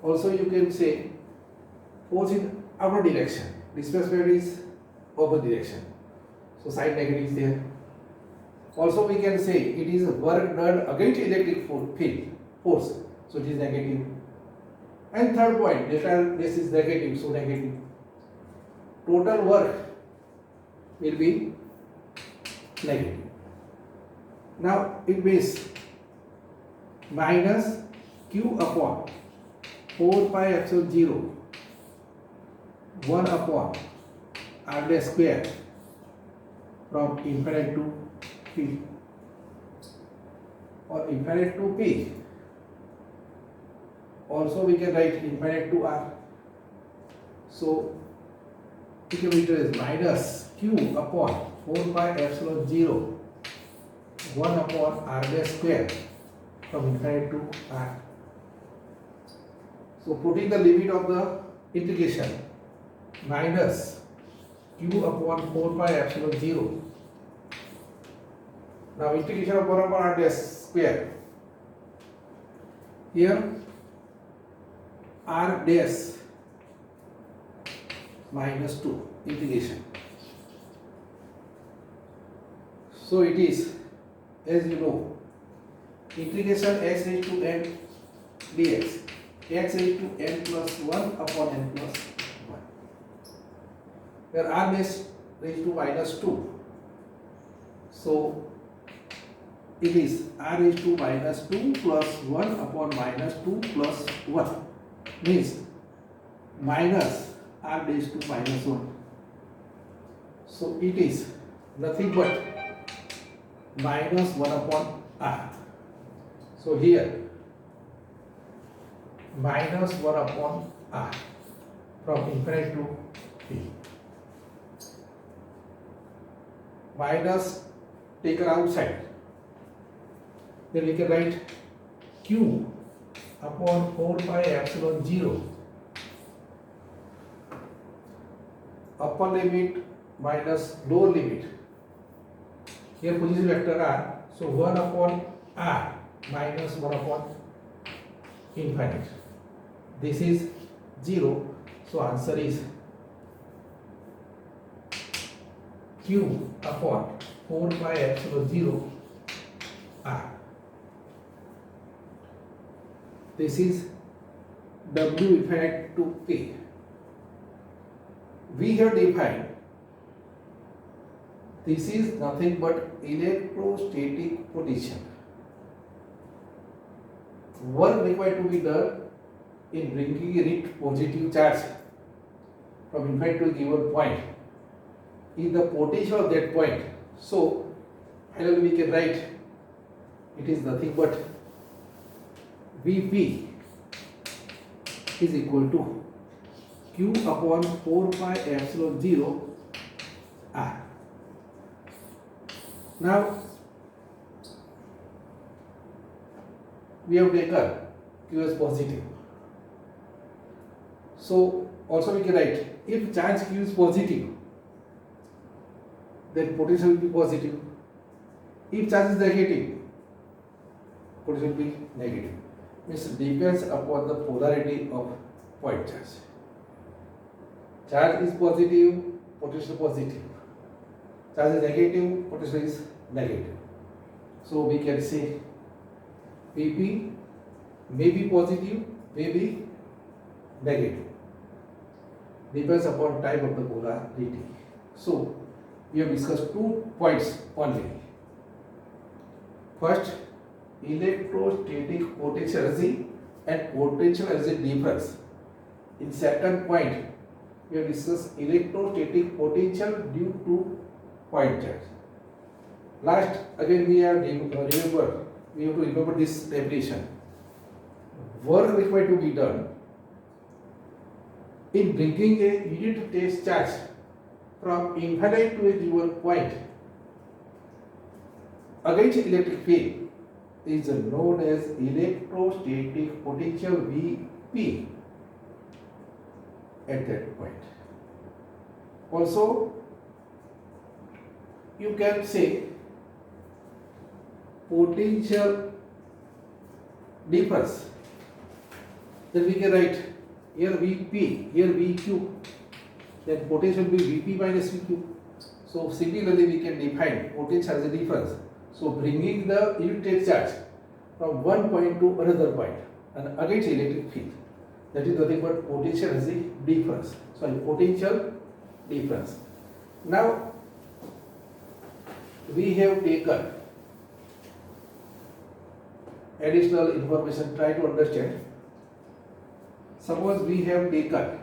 Also you can say force in upward direction, displacement is upward direction, so sign negative is there. Also we can say it is work done against electric field force, so it is negative. And third point, delta this is negative, so negative. Total work will be negative. Now it means minus q upon 4 pi epsilon 0 1 upon r dash square from infinite to p or infinite to p. Also we can write infinite to r. So equilibrium is minus q upon 4 pi epsilon 0 1 upon r dash square from infinite to r. So putting the limit of the integration minus q upon 4 pi epsilon 0. Now integration of 1 upon r dash square. Here r dash minus 2 integration. So it is, as you know, integration x raised to n dx, x raised to n plus 1 upon n plus 1, where r dash raised to minus 2. So it is r raised to minus 2 plus 1 upon minus 2 plus 1, means minus r dash to minus 1. So it is nothing but minus 1 upon r. So here minus 1 upon r from infinite to p. Minus taken outside. Then we can write q upon 4 pi epsilon 0 upper limit minus lower limit. Here position vector r, so 1 upon r minus 1 upon infinite. This is 0, so answer is q upon 4 pi epsilon 0 r. This is w infinite to p. We have defined this is nothing but electrostatic potential. Work required to be done in bringing a net positive charge from infinite to a given point is the potential of that point. So finally we can write it is nothing but Vp is equal to q upon 4 pi epsilon 0 r. Now we have taken q as positive. So also we can write if charge q is positive, then potential will be positive. If charge is negative, potential will be negative. Means depends upon the polarity of point charge. Charge is positive, potential positive. Charge is negative, potential is negative. So we can say Vp may be positive, may be negative. Depends upon type of the polarity. So we have discussed 2 points only. First, electrostatic potential energy and potential energy difference. In second point, we have discussed electrostatic potential due to point charge. Last, again we have we have to remember this definition. Work required to be done in bringing a unit test charge from infinite to a given point against electric field is known as electrostatic potential Vp at that point. Also, you can say potential difference Then we can write here Vp, here Vq. Then potential will be Vp minus Vq. So similarly we can define potential as a difference. So bringing the unit charge from one point to another point and against electric field. That is nothing but potential as a difference. Sorry, potential difference. Now we have taken additional information. Try to understand. Suppose we have taken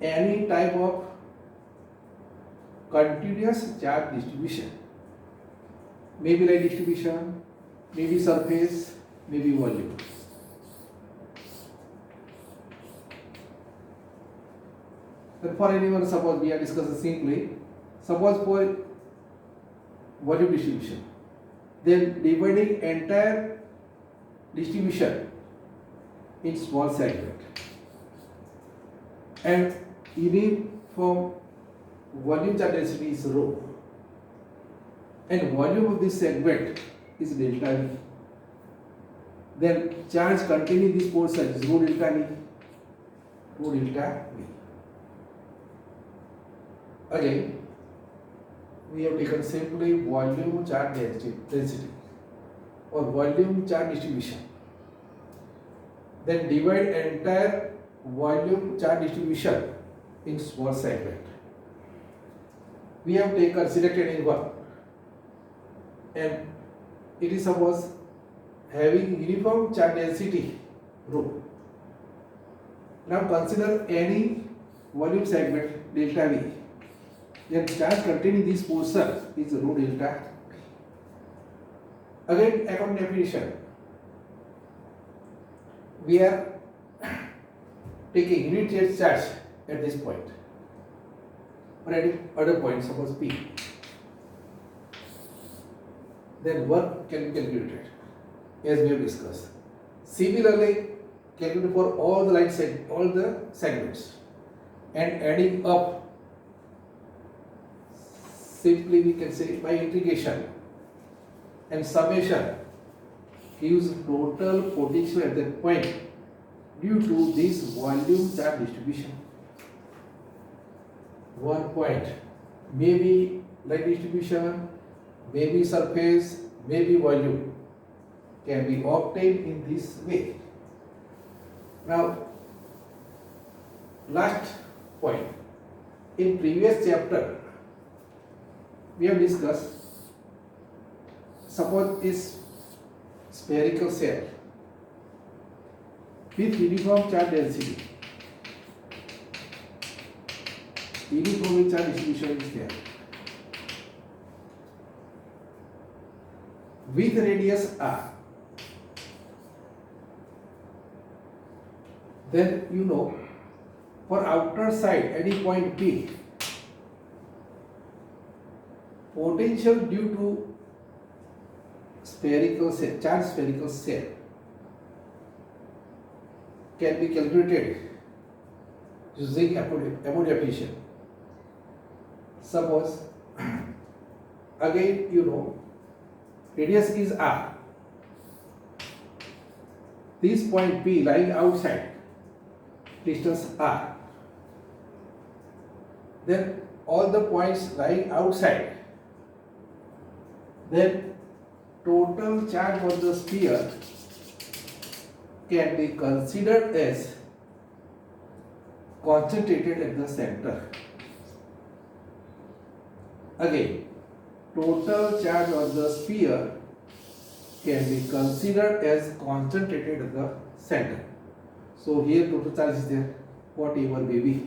any type of continuous charge distribution, maybe line distribution, maybe surface, maybe volume. But for anyone, suppose we are discussing simply, suppose for volume distribution, then dividing entire distribution in small segment and uniform volume charge density is rho and volume of this segment is delta V. Then charge containing this portion is rho delta V. Rho delta V. Again, we have taken simply volume charge density or volume charge distribution. Then divide entire volume charge distribution in small segment. We have taken selected any one, and it is suppose having uniform charge density rho. Now consider any volume segment delta V. Then charge containing this portion is rho delta. Again, according to definition, we are taking unit charge at this point or at other point, suppose P. Then work can be calculated as we have discussed. Similarly, calculate for all the segments and adding up. Simply we can say by integration and summation gives total potential at that point due to this volume charge distribution. One point, maybe line distribution, maybe surface, maybe volume can be obtained in this way. Now, last point. In previous chapter, we have discussed, suppose is spherical shell with uniform charge density. Uniform charge distribution is there. With radius r, then you know for outer side any point P, potential due to spherical shell, charge spherical shell can be calculated using Amour definition. Suppose again you know radius is r. This point P lying outside, distance r. Then all the points lying outside. Then total charge on the sphere can be considered as concentrated at the center. Again, total charge on the sphere can be considered as concentrated at the center. So here total charge is there, whatever may be.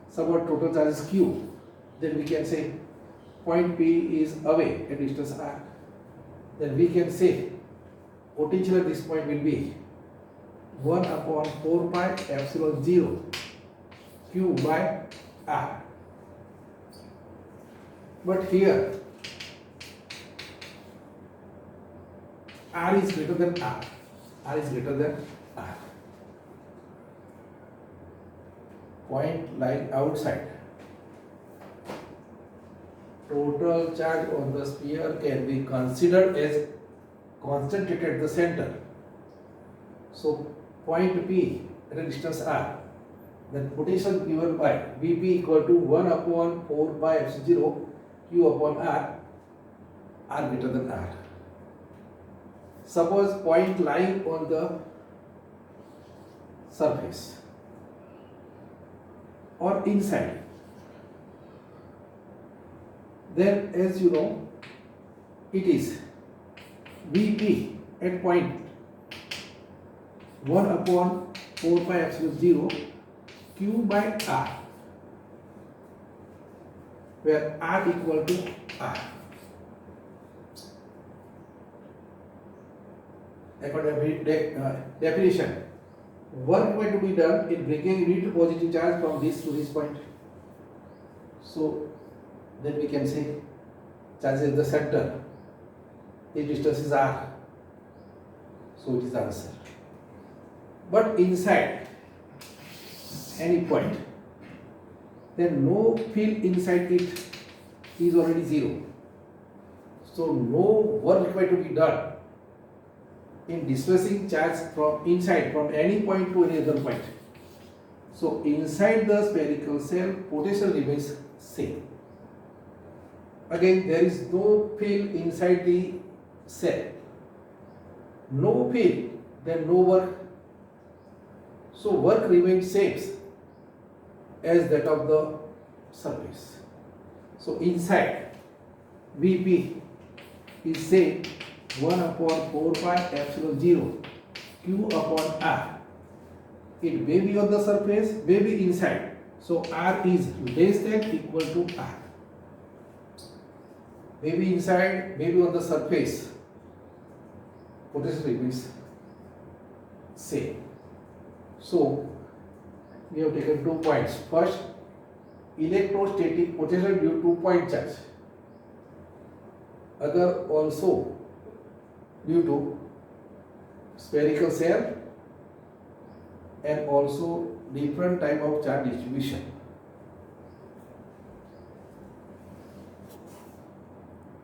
Suppose total charge is Q, then we can say point P is away at distance r. Then we can say potential at this point will be 1 upon 4 pi epsilon 0 Q by r. But here r is greater than r. R is greater than r. Point lying outside. Total charge on the sphere can be considered as concentrated at the center. So point P at a distance r, then potential given by Vp equal to 1 upon 4 pi epsilon 0 q upon r, r greater than r. Suppose point lying on the surface or inside, then as you know it is Vp at point 1 upon 4 pi epsilon 0 q by r, where r equal to r. According to definition, work going to be done in bringing unit positive charge from this to this point. So then we can say charge is the center, its distance is r, so it is the answer. But inside any point, then no field inside it is already zero, so no work required to be done in displacing charge from inside from any point to any other point. So inside the spherical shell, potential remains same. Again, there is no field inside the shell, no field, then no work. So work remains same as that of the surface. So inside Vp is same 1 upon 4 pi epsilon 0 q upon r. It may be on the surface, may be inside. So r is less than equal to r. Maybe inside, maybe on the surface. Potential remains same. So we have taken 2 points. First, electrostatic potential due to point charge. Other also due to spherical shell and also different type of charge distribution.